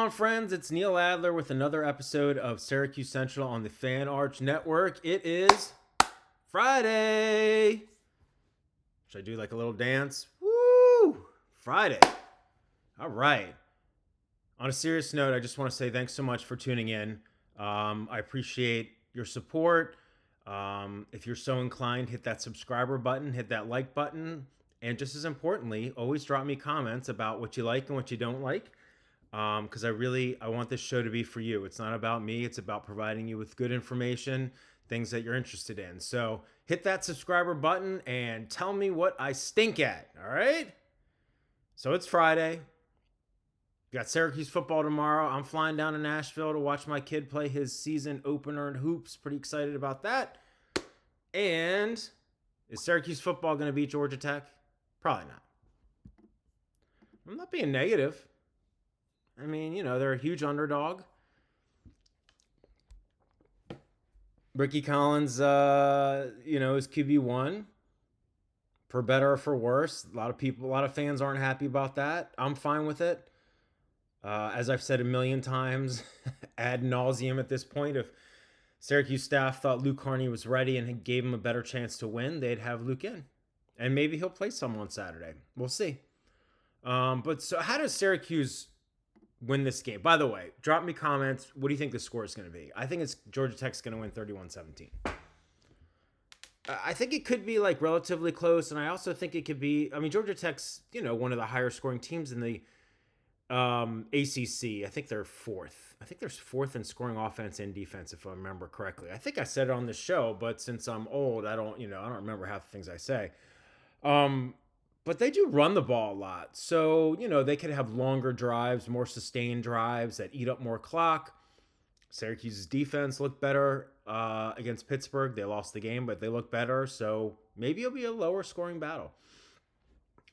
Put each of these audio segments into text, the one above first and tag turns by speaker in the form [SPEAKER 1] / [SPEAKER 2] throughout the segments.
[SPEAKER 1] on, friends? It's Neil Adler with another episode of Syracuse Central on the Fan Arch Network. It is Friday. Should I do like a little dance? Woo! Friday. All right. On a serious note, I just want to say thanks so much for tuning in. I appreciate your support. If you're so inclined, hit that subscriber button, hit that like button, and just as importantly, always drop me comments about what you like and what you don't like. Because I want this show to be for you. It's not about me. It's about providing you with good information, things that you're interested in. So hit that subscriber button and tell me what I stink at. All right. So it's Friday. Got Syracuse football tomorrow. I'm flying down to Nashville to watch my kid play his season opener in hoops. Pretty excited about that. And is Syracuse football going to beat Georgia Tech? Probably not. I'm not being negative. I mean, they're a huge underdog. Ricky Collins, is QB1. For better or for worse. A lot of fans aren't happy about that. I'm fine with it. As I've said a million times, ad nauseum at this point, if Syracuse staff thought Luke Carney was ready and gave him a better chance to win, they'd have Luke in. And maybe he'll play some on Saturday. We'll see. But so how does Syracuse win this game? By the way, drop me comments. What do you think the score is going to be? I think it's Georgia Tech's going to win 31-17. I think it could be like relatively close, and I also think it could be. I mean, Georgia Tech's one of the higher scoring teams in the ACC. I think they're fourth. I think there's fourth in scoring offense and defense, if I remember correctly. I think I said it on the show, but since I'm old, I don't remember half the things I say. But they do run the ball a lot. So, they could have longer drives, more sustained drives that eat up more clock. Syracuse's defense looked better against Pittsburgh. They lost the game, but they look better. So maybe it'll be a lower scoring battle.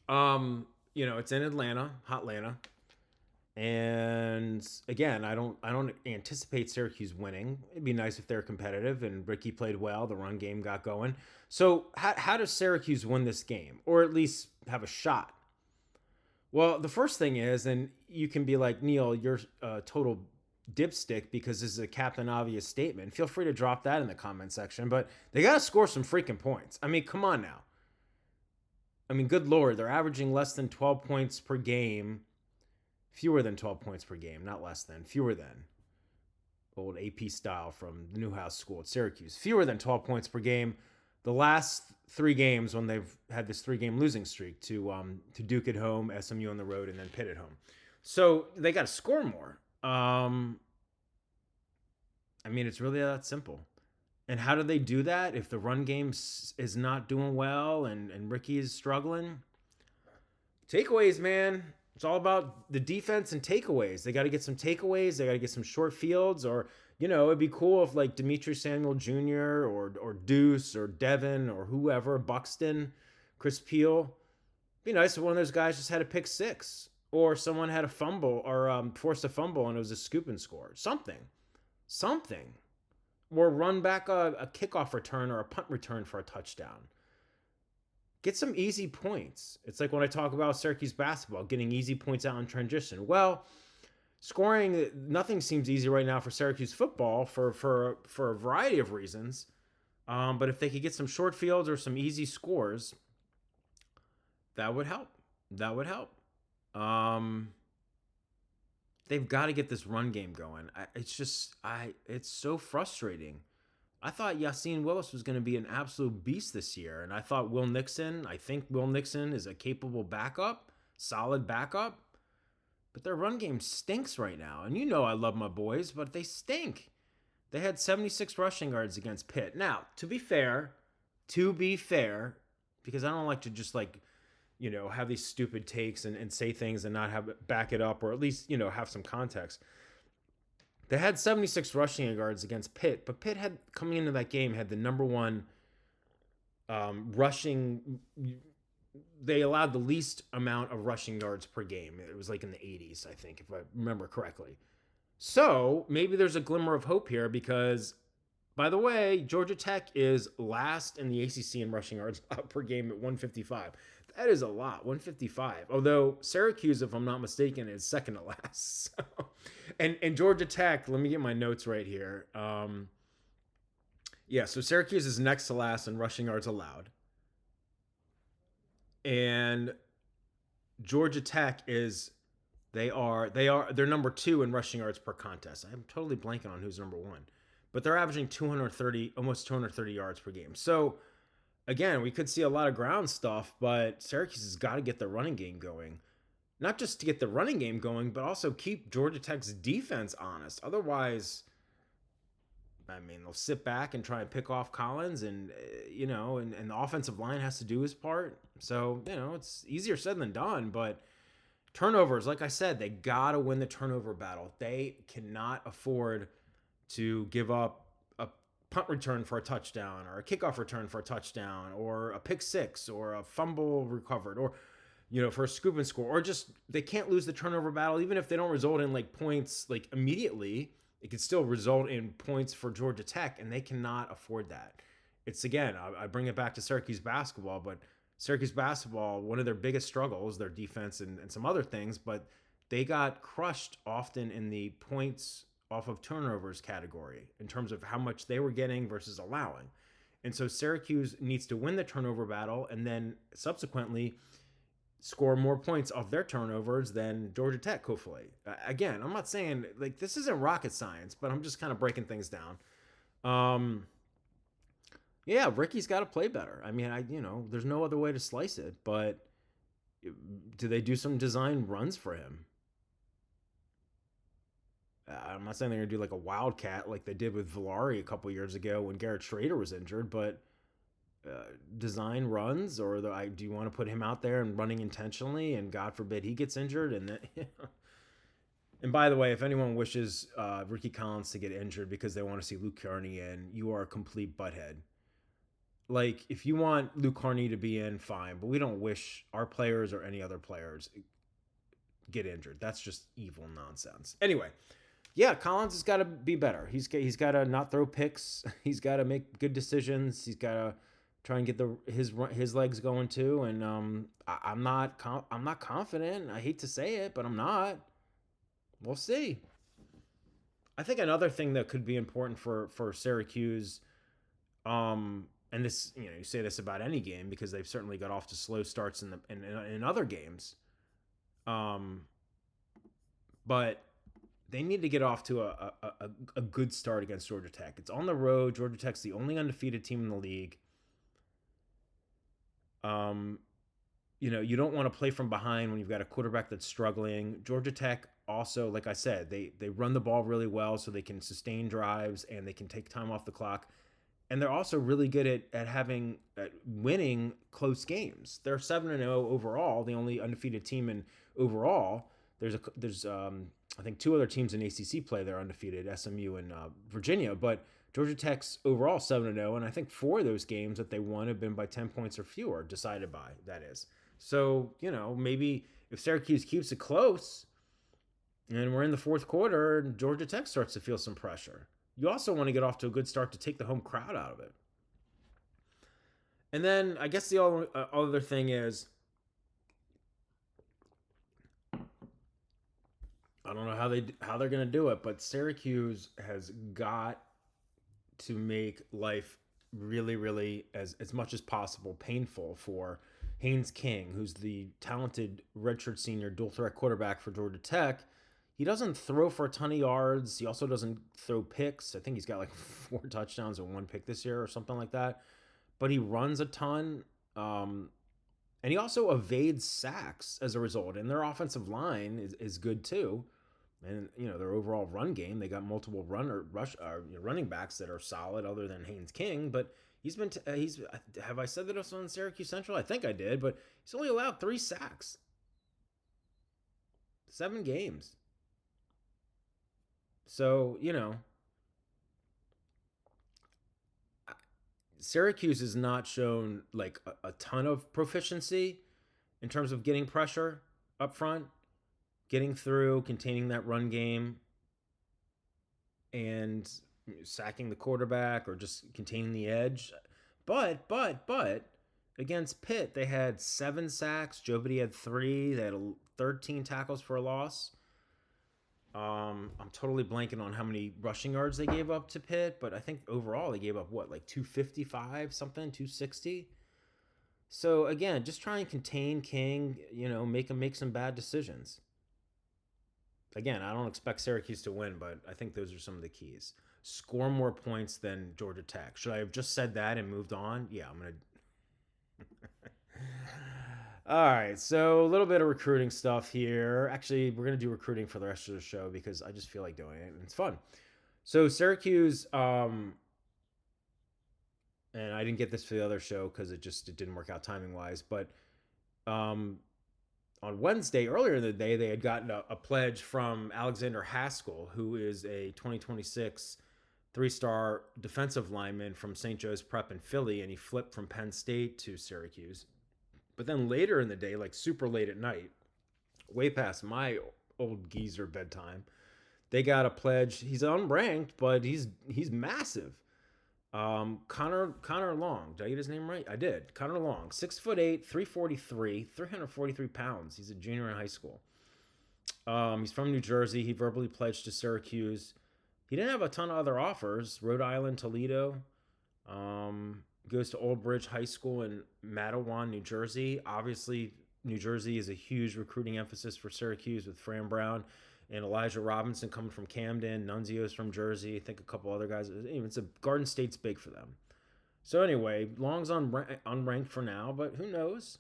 [SPEAKER 1] It's in Atlanta, Hotlanta. And again, I don't anticipate Syracuse winning. It'd be nice if they're competitive, and Ricky played well. The run game got going. So how does Syracuse win this game, or at least have a shot? Well, the first thing is, and you can be like, Neil, you're a total dipstick because this is a Captain Obvious statement. Feel free to drop that in the comment section, but they got to score some freaking points. I mean, come on now. I mean, good Lord, they're averaging less than 12 points per game. Fewer than 12 points per game, not less than. Fewer than. Old AP style from the Newhouse School at Syracuse. Fewer than 12 points per game. The last 3 games when they've had this 3-game losing streak to Duke at home, SMU on the road, and then Pitt at home. So they got to score more. I mean, it's really that simple. And how do they do that if the run game is not doing well and Ricky is struggling? Takeaways, man. It's all about the defense and takeaways. They got to get some takeaways. They got to get some short fields, or, it'd be cool if like Demetri Samuel Jr. or Deuce or Devin or whoever, Buxton, Chris Peel. It'd be nice if one of those guys just had a pick 6, or someone had a fumble or forced a fumble and it was a scoop and score. Something. Or run back a kickoff return or a punt return for a touchdown. Get some easy points. It's like when I talk about Syracuse basketball, getting easy points out in transition. Well, scoring, nothing seems easy right now for Syracuse football for a variety of reasons. But if they could get some short fields or some easy scores, that would help. They've got to get this run game going. It's so frustrating. I thought Yassine Willis was going to be an absolute beast this year. And I think Will Nixon is a capable backup, solid backup. But their run game stinks right now. And I love my boys, but they stink. They had 76 rushing yards against Pitt. Now, to be fair, because I don't like to just have these stupid takes and say things and not back it up, or at least, have some context. They had 76 rushing yards against Pitt, but Pitt had, coming into that game, had the number one rushing. They allowed the least amount of rushing yards per game. It was like in the 80s, I think, if I remember correctly. So maybe there's a glimmer of hope here because, by the way, Georgia Tech is last in the ACC in rushing yards per game at 155. That is a lot, 155. Although Syracuse, if I'm not mistaken, is second to last. So, and Georgia Tech. Let me get my notes right here. Yeah, so Syracuse is next to last in rushing yards allowed, and Georgia Tech is they're number 2 in rushing yards per contest. I'm totally blanking on who's number 1, but they're averaging 230, almost 230 yards per game. So again, we could see a lot of ground stuff, but Syracuse has got to get the running game going. Not just to get the running game going, but also keep Georgia Tech's defense honest. Otherwise, I mean, they'll sit back and try and pick off Collins, and and the offensive line has to do his part. So it's easier said than done. But turnovers, like I said, they gotta win the turnover battle. They cannot afford to give up a punt return for a touchdown, or a kickoff return for a touchdown, or a pick six, or a fumble recovered, or for a scoop and score, or just they can't lose the turnover battle, even if they don't result in like points like immediately. It could still result in points for Georgia Tech, and they cannot afford that. It's, again, I bring it back to Syracuse basketball, but Syracuse basketball, one of their biggest struggles, their defense and some other things, but they got crushed often in the points off of turnovers category in terms of how much they were getting versus allowing. And so Syracuse needs to win the turnover battle and then subsequently score more points off their turnovers than Georgia Tech, hopefully. Again, I'm not saying, like, this isn't rocket science, but I'm just kind of breaking things down. Yeah, Ricky's got to play better. I mean, there's no other way to slice it, but do they do some design runs for him? I'm not saying they're going to do like a wildcat like they did with Villari a couple years ago when Garrett Schrader was injured, but design runs, or do you want to put him out there and running intentionally, and God forbid he gets injured? And then, and by the way, if anyone wishes Ricky Collins to get injured because they want to see Luke Carney in, you are a complete butthead. Like, if you want Luke Carney to be in, fine, but we don't wish our players or any other players get injured. That's just evil nonsense. Anyway, yeah, Collins has got to be better. He's got to not throw picks. He's got to make good decisions. He's got to try and get his legs going too. And I'm not confident. I hate to say it, but I'm not. We'll see. I think another thing that could be important for Syracuse, and this, you say this about any game because they've certainly got off to slow starts in other games, but they need to get off to a good start against Georgia Tech. It's on the road. Georgia Tech's the only undefeated team in the league. You don't want to play from behind when you've got a quarterback that's struggling. Georgia Tech also, like I said, they run the ball really well, so they can sustain drives and they can take time off the clock. And they're also really good at winning close games. They're 7-0 overall, the only undefeated team in overall. There's I think 2 other teams in ACC play they're undefeated, SMU and Virginia, but Georgia Tech's overall 7-0, and I think 4 of those games that they won have been by 10 points or fewer, decided by, that is. So, maybe if Syracuse keeps it close and we're in the fourth quarter, Georgia Tech starts to feel some pressure. You also want to get off to a good start to take the home crowd out of it. And then I guess the other thing is, I don't know how they're going to do it, but Syracuse has got to make life really, really, as much as possible, painful for Haynes King, who's the talented redshirt senior dual threat quarterback for Georgia Tech. He doesn't throw for a ton of yards. He also doesn't throw picks. I think he's got like 4 touchdowns and 1 pick this year or something like that. But he runs a ton. And he also evades sacks as a result. And their offensive line is good too. And, their overall run game, they got multiple running backs that are solid other than Haynes King. But have I said that it's on Syracuse Central? I think I did. But he's only allowed 3 sacks. 7 games. So, Syracuse has not shown like a ton of proficiency in terms of getting pressure up front, getting through, containing that run game, and sacking the quarterback or just containing the edge. But against Pitt, they had 7 sacks. Joe Biddy had 3. They had 13 tackles for a loss. I'm totally blanking on how many rushing yards they gave up to Pitt, but I think overall they gave up what, like 255 something, 260. So again, just try and contain King. Make him make some bad decisions. Again, I don't expect Syracuse to win, but I think those are some of the keys. Score more points than Georgia Tech. Should I have just said that and moved on? Yeah, I'm gonna. All right, so a little bit of recruiting stuff here. Actually, we're gonna do recruiting for the rest of the show because I just feel like doing it and it's fun. So Syracuse, and I didn't get this for the other show because it didn't work out timing wise, but um, on Wednesday, earlier in the day, they had gotten a pledge from Alexander Haskell, who is a 2026 three-star defensive lineman from St. Joe's Prep in Philly, and he flipped from Penn State to Syracuse. But then later in the day, like super late at night, way past my old geezer bedtime, they got a pledge. He's unranked, but he's massive. Connor Long. Did I get his name right? I did. Connor Long, 6'8", 343, 343 pounds. He's a junior in high school. He's from New Jersey. He verbally pledged to Syracuse. He didn't have a ton of other offers. Rhode Island, Toledo. Goes to Old Bridge High School in Matawan, New Jersey. Obviously, New Jersey is a huge recruiting emphasis for Syracuse with Fran Brown and Elijah Robinson coming from Camden. Nunzio's from Jersey. I think a couple other guys. It's a Garden State's big for them. So anyway, Long's unranked for now, but who knows?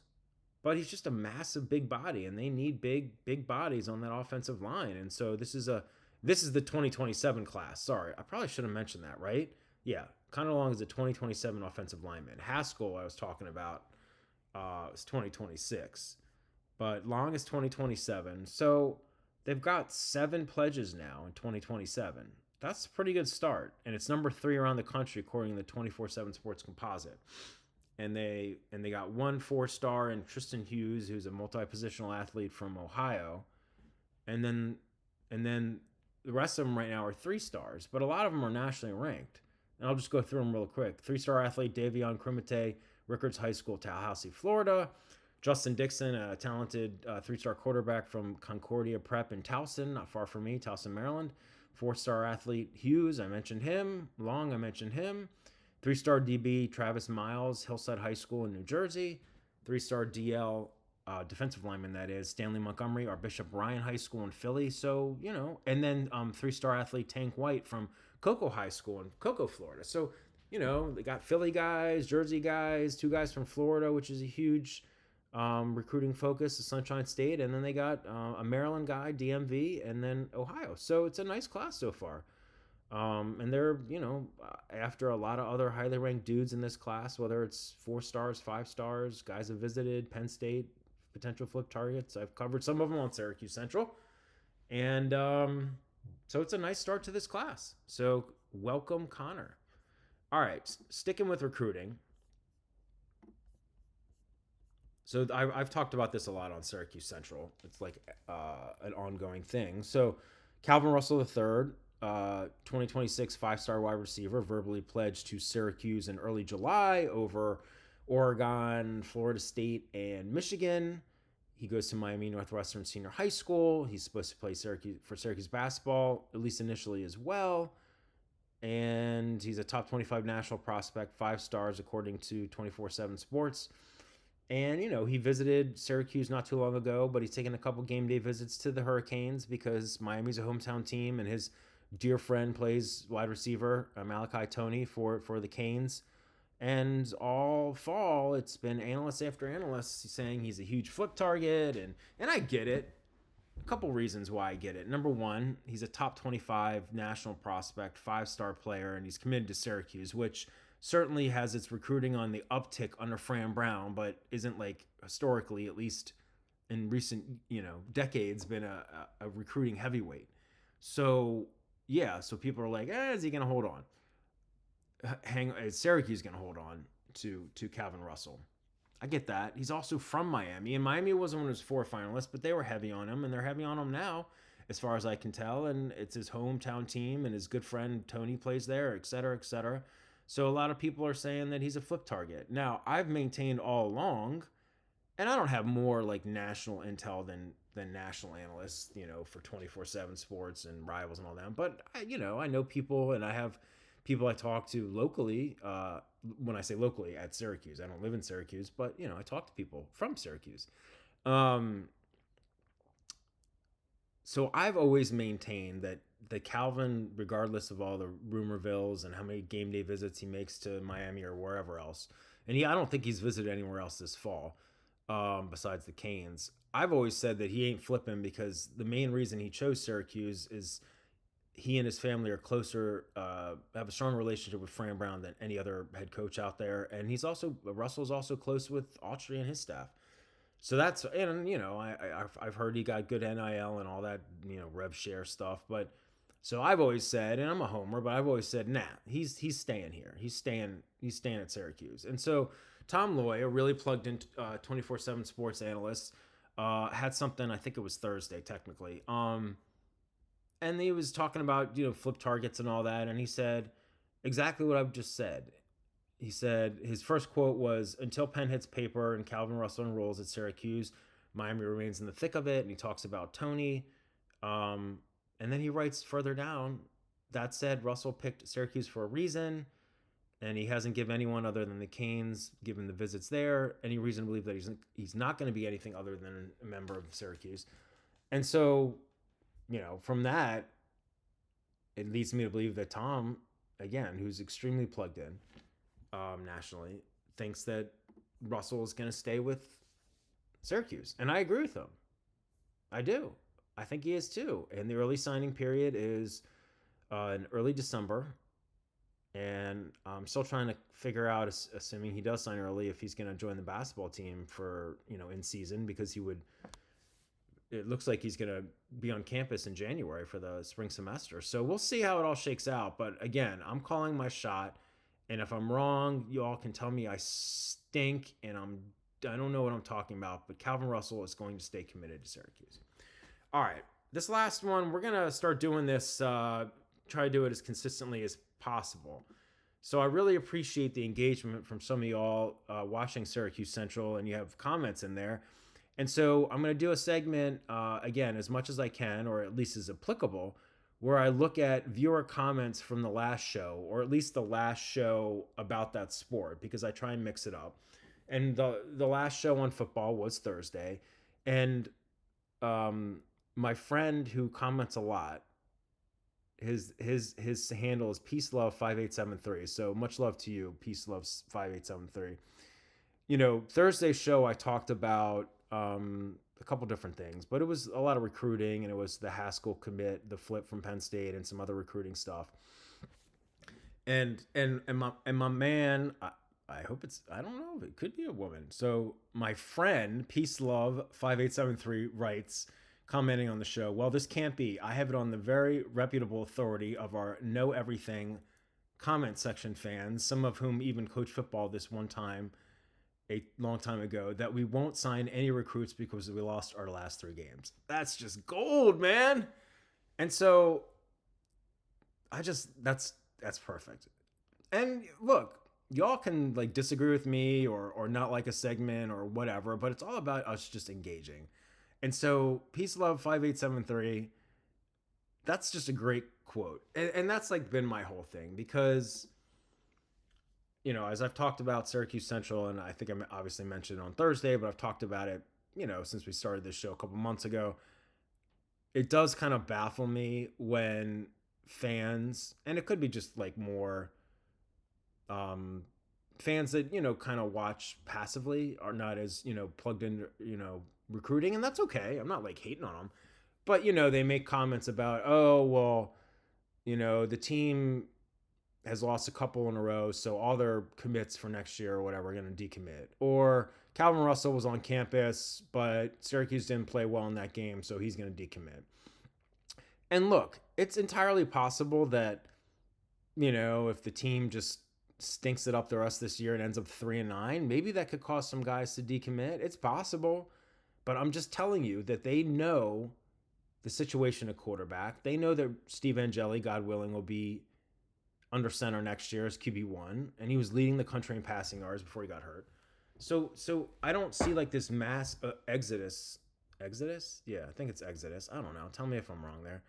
[SPEAKER 1] But he's just a massive big body, and they need big bodies on that offensive line. And so this is the 2027 class. Sorry, I probably should have mentioned that, right? Yeah, Connor Long is a 2027 offensive lineman. Haskell, I was talking about, is 2026, but Long is 2027. So they've got 7 pledges now in 2027. That's a pretty good start, and it's number 3 around the country according to the 24/7 Sports Composite. And they got 1 4-star in Tristan Hughes, who's a multi-positional athlete from Ohio, and then the rest of them right now are 3 stars, but a lot of them are nationally ranked. And I'll just go through them real quick. 3-star athlete Davion Crimate, Rickards High School, Tallahassee, Florida. Justin Dixon, a talented 3-star quarterback from Concordia Prep in Towson, not far from me, Towson, Maryland. 4-star athlete Hughes, I mentioned him. Long, I mentioned him. 3-star DB Travis Miles, Hillside High School in New Jersey. 3-star DL defensive lineman, that is, Stanley Montgomery, our Bishop Ryan High School in Philly. So, and then 3-star athlete Tank White from Cocoa High School in Cocoa, Florida. So, they got Philly guys, Jersey guys, 2 guys from Florida, which is a huge recruiting focus, the Sunshine State. And then they got a Maryland guy, DMV, and then Ohio. So it's a nice class so far. And they're, after a lot of other highly ranked dudes in this class, whether it's 4 stars, 5 stars, guys have visited Penn State, potential flip targets. I've covered some of them on Syracuse Central. And so it's a nice start to this class. So welcome, Connor. All right, sticking with recruiting. So I've talked about this a lot on Syracuse Central. It's like an ongoing thing. So Calvin Russell III, 2026 5-star wide receiver, verbally pledged to Syracuse in early July over Oregon, Florida State, and Michigan. He goes to Miami Northwestern Senior High School. He's supposed to play Syracuse basketball, at least initially as well. And he's a top 25 national prospect, 5 stars according to 24/7 Sports. And, he visited Syracuse not too long ago, but he's taken a couple game day visits to the Hurricanes because Miami's a hometown team, and his dear friend plays wide receiver, Malachi Toney, for the Canes. And all fall, it's been analyst after analyst saying he's a huge flip target, and I get it. A couple reasons why I get it. Number one, he's a top 25 national prospect, 5-star player, and he's committed to Syracuse, which certainly has its recruiting on the uptick under Fran Brown, but isn't, like, historically, at least in recent, decades, been a recruiting heavyweight. So, yeah, so people are like, is he going to hold on? Is Syracuse going to hold on to Calvin Russell? I get that. He's also from Miami, and Miami wasn't one of his 4 finalists, but they were heavy on him, and they're heavy on him now, as far as I can tell, and it's his hometown team, and his good friend Tony plays there, et cetera, et cetera. So a lot of people are saying that he's a flip target. Now, I've maintained all along, and I don't have more like national intel than than national analysts, for 24/7 sports and Rivals and all that. But I know people, and I have people I talk to locally. When I say locally, at Syracuse, I don't live in Syracuse, but I talk to people from Syracuse. So I've always maintained that Calvin, regardless of all the rumorvilles and how many game day visits he makes to Miami or wherever else, and I don't think he's visited anywhere else this fall, besides the Canes. I've always said that he ain't flipping, because the main reason he chose Syracuse is he and his family are closer, have a stronger relationship with Fran Brown than any other head coach out there, and Russell's also close with Autry and his staff. So that's, and I've heard he got good NIL and all that, rev share stuff. But so I've always said, and I'm a homer, but I've always said, nah, he's staying here. He's staying at Syracuse. And so Tom Loy, a really plugged in 24/7 sports analyst, had something, I think it was Thursday technically, and he was talking about flip targets and all that, and he said exactly what I've just said. He said his first quote was, "Until pen hits paper and Calvin Russell enrolls at Syracuse, Miami remains in the thick of it." And he talks about Tony. And then he writes further down, "That said, Russell picked Syracuse for a reason, and he hasn't given anyone other than the Canes, given the visits there, any reason to believe that he's not going to be anything other than a member of Syracuse." And so, from that, it leads me to believe that Tom, again, who's extremely plugged in, nationally, thinks that Russell is going to stay with Syracuse. And I agree with him. I do. I think he is too. And the early signing period is in early December. And I'm still trying to figure out, assuming he does sign early, if he's going to join the basketball team for, in season, because it looks like he's going to be on campus in January for the spring semester. So we'll see how it all shakes out. But again, I'm calling my shot. And if I'm wrong, you all can tell me I stink and I don't know what I'm talking about, but Calvin Russell is going to stay committed to Syracuse. All right, this last one, we're going to start doing this, try to do it as consistently as possible. So I really appreciate the engagement from some of y'all watching Syracuse Central, and you have comments in there. And so I'm going to do a segment, again, as much as I can, or at least as applicable, where I look at viewer comments from the last show, or at least the last show about that sport, because I try and mix it up. And the last show on football was Thursday. And my friend who comments a lot, his handle is PeaceLove5873. So much love to you, PeaceLove5873. Thursday's show, I talked about a couple different things, but it was a lot of recruiting, and it was the Haskell commit, the flip from Penn State, and some other recruiting stuff. And my man, I hope I don't know, it could be a woman. So my friend PeaceLove5873 writes, commenting on the show, "Well, this can't be. I have it on the very reputable authority of our Know Everything comment section fans, some of whom even coach football this one time a long time ago, that we won't sign any recruits because we lost our last 3 games." That's just gold, man. And so that's perfect. And look, y'all can disagree with me or not like a segment or whatever, but it's all about us just engaging. And so PeaceLove5873, that's just a great quote. And that's been my whole thing, because as I've talked about Syracuse Central, and I think I obviously mentioned it on Thursday, but I've talked about it, since we started this show a couple months ago. It does kind of baffle me when fans, and it could be just more fans that, kind of watch passively, are not as, plugged in, recruiting, and that's okay. I'm not hating on them, but, they make comments about, oh, well, the team has lost a couple in a row, so all their commits for next year or whatever are going to decommit. Or Calvin Russell was on campus, but Syracuse didn't play well in that game, so he's going to decommit. And look, it's entirely possible that, if the team just stinks it up the rest of this year and ends up 3-9, maybe that could cause some guys to decommit. It's possible. But I'm just telling you that they know the situation at quarterback. They know that Steve Angeli, God willing, will be under center next year as QB1, and he was leading the country in passing yards before he got hurt. So I don't see this mass exodus Exodus? Yeah, I think it's Exodus. I don't know. Tell me if I'm wrong there.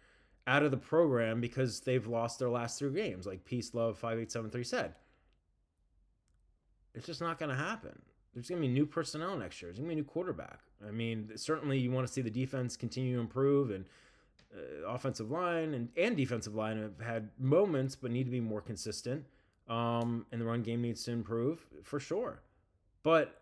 [SPEAKER 1] Out of the program because they've lost their last 3 games, like Peace Love 5873 said. It's just not going to happen. There's going to be new personnel next year. There's going to be a new quarterback. I mean, certainly you want to see the defense continue to improve, and offensive line and defensive line have had moments but need to be more consistent. And the run game needs to improve for sure. But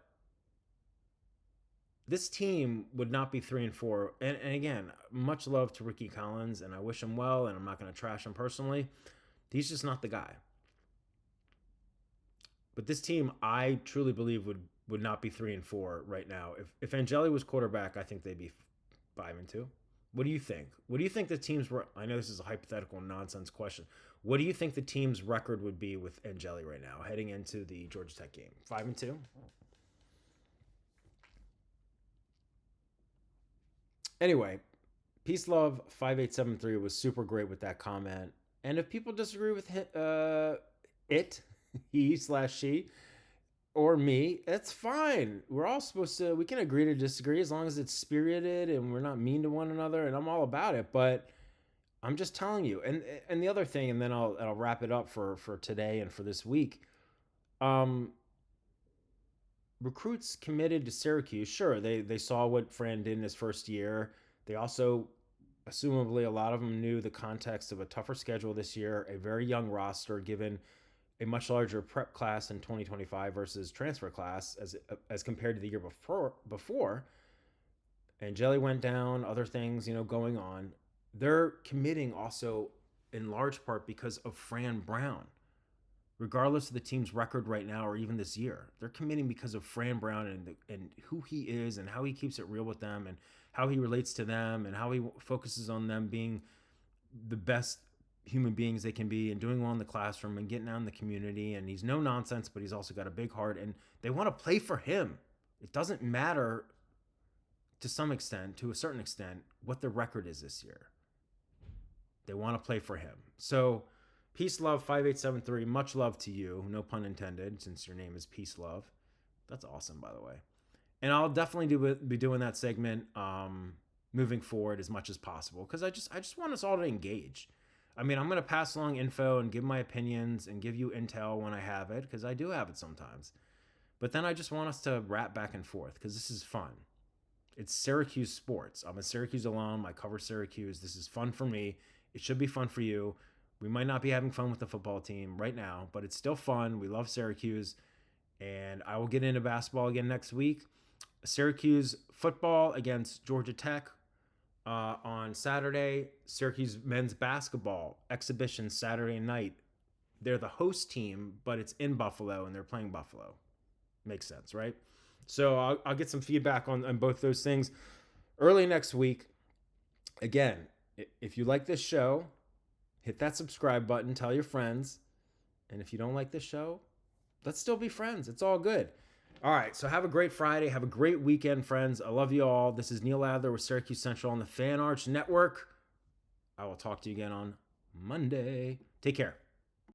[SPEAKER 1] this team would not be 3-4. And again, much love to Ricky Collins, and I wish him well, and I'm not going to trash him personally. He's just not the guy. But this team, I truly believe, would not be 3-4 right now. If Angeli was quarterback, I think they'd be 5-2. What do you think? What do you think the teams were? I know this is a hypothetical nonsense question. What do you think the team's record would be with Angeli right now, heading into the Georgia Tech game? 5-2? Anyway, Peace Love 5873 was super great with that comment. And if people disagree with he/she, or me, it's fine. We're all supposed to, we can agree to disagree as long as it's spirited and we're not mean to one another, and I'm all about it. But I'm just telling you. And the other thing, and then I'll wrap it up for today and for this week. Recruits committed to Syracuse, sure, they saw what Fran did in his first year. They also, assumably, a lot of them knew the context of a tougher schedule this year, a very young roster given a much larger prep class in 2025 versus transfer class as compared to the year before. And Jelly went down, other things, going on. They're committing also in large part because of Fran Brown. Regardless of the team's record right now or even this year, they're committing because of Fran Brown and who he is and how he keeps it real with them and how he relates to them and how he focuses on them being the best human beings they can be and doing well in the classroom and getting out in the community. And he's no nonsense, but he's also got a big heart, and they want to play for him. It doesn't matter to a certain extent, what the record is this year. They want to play for him. So Peace Love 5873, much love to you. No pun intended, since your name is Peace Love. That's awesome, by the way. And I'll definitely be doing that segment moving forward as much as possible, because I just want us all to engage. I mean, I'm going to pass along info and give my opinions and give you intel when I have it, because I do have it sometimes. But then I just want us to rap back and forth, because this is fun. It's Syracuse sports. I'm a Syracuse alum. I cover Syracuse. This is fun for me. It should be fun for you. We might not be having fun with the football team right now, but it's still fun. We love Syracuse. And I will get into basketball again next week. Syracuse football against Georgia Tech on Saturday. Syracuse men's basketball exhibition Saturday night. They're the host team, but it's in Buffalo, and they're playing Buffalo. Makes sense, right? So I'll get some feedback on both those things early next week. Again, if you like this show, hit that subscribe button, tell your friends. And if you don't like this show, let's still be friends. It's all good. All right, so have a great Friday. Have a great weekend, friends. I love you all. This is Neil Adler with Syracuse Central on the Fan Arch Network. I will talk to you again on Monday. Take care.